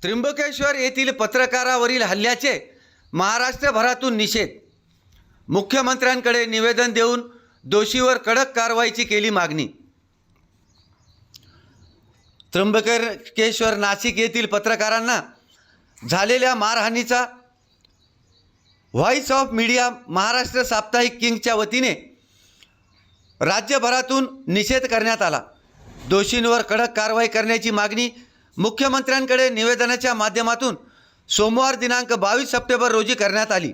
त्र्यंबकेश्वर येथील पत्रकारावरील हल्ल्याचे महाराष्ट्रभरातून निषेध. मुख्यमंत्र्यांकडे निवेदन देऊन दोषीवर कडक कारवाईची केली मागणी. त्र्यंबकेश्वर नाशिक येथील पत्रकारांना झालेल्या मारहाणीचा व्हॉइस ऑफ मीडिया महाराष्ट्र साप्ताहिक किंगच्या वतीने राज्यभरातून निषेध करण्यात आला. दोषींवर कडक कारवाई करण्याची मागणी मुख्यमंत्र्यांकडे निवेदनाच्या माध्यमातून सोमवार दिनांक 22 सप्टेंबर रोजी करण्यात आली.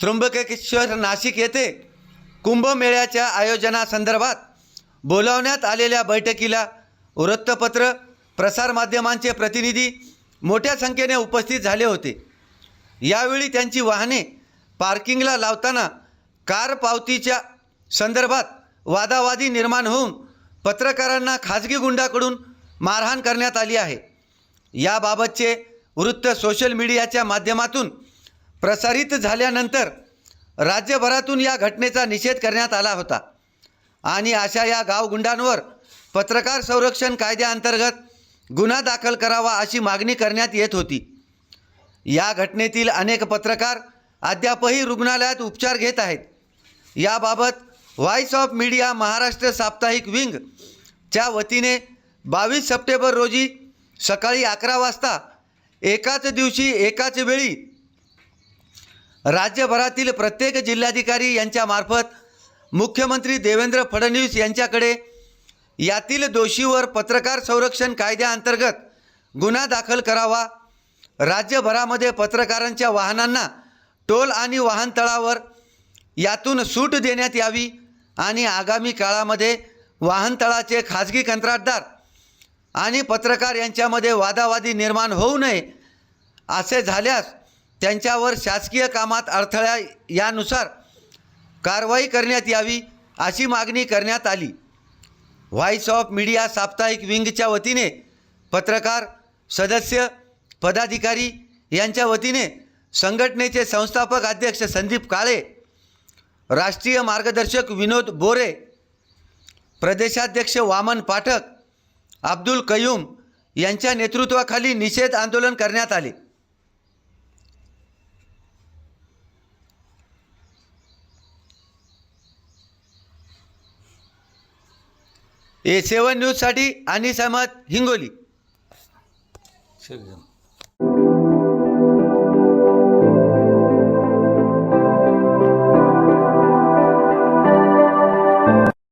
त्र्यंबकेश्वर नाशिक येथे कुंभमेळ्याच्या आयोजनासंदर्भात बोलावण्यात आलेल्या बैठकीला वृत्तपत्र, प्रसारमाध्यमांचे प्रतिनिधी मोठ्या संख्येने उपस्थित झाले होते. यावेळी त्यांची वाहने पार्किंगला लावताना कार पावतीच्या संदर्भात वादावादी निर्माण होऊन पत्रकारांना खाजगी गुंडाकडून मारहाण करण्यात आली आहे. याबाबतचे वृत्त सोशल मीडियाच्या माध्यमातून प्रसारित झाल्यानंतर राज्यभरातून या घटनेचा निषेध करण्यात आला होता आणि अशा या गावगुंडांवर पत्रकार संरक्षण कायद्याअंतर्गत गुन्हा दाखल करावा अशी मागणी करण्यात येत होती. या घटनेतील अनेक पत्रकार अद्यापही रुग्णालयात उपचार घेत आहेत. याबाबत व्हॉइस ऑफ मीडिया महाराष्ट्र साप्ताहिक विंगच्या वतीने 22 सप्टेंबर रोजी सकाळी 11 वाजता एकाच दिवशी एकाच वेळी राज्यभरातील प्रत्येक जिल्हाधिकारी यांच्यामार्फत मुख्यमंत्री देवेंद्र फडणवीस यांच्याकडे यातील दोषीवर पत्रकार संरक्षण कायद्याअंतर्गत गुन्हा दाखल करावा, राज्यभरामध्ये पत्रकारांच्या वाहनांना टोल आणि वाहनतळावर यातून सूट देण्यात यावी आणि आगामी काळामध्ये वाहनतळाचे खाजगी कंत्राटदार आणि पत्रकार यांच्यामध्ये वादावादी निर्माण होऊ नये. असे झाल्यास त्यांच्यावर शासकीय कामात अडथळा यानुसार कारवाई करण्यात यावी अशी मागणी करण्यात आली. व्हॉइस ऑफ मीडिया साप्ताहिक विंगच्या वतीने पत्रकार, सदस्य, पदाधिकारी यांच्या वतीने संघटनेचे संस्थापक अध्यक्ष संदीप काळे, राष्ट्रीय मार्गदर्शक विनोद बोरे, प्रदेशाध्यक्ष वामन पाठक, अब्दुल कयूम यांच्या नेतृत्वाखाली निषेध आंदोलन करण्यात आले. A7 न्यूजसाठी अनिस अहमद, हिंगोली.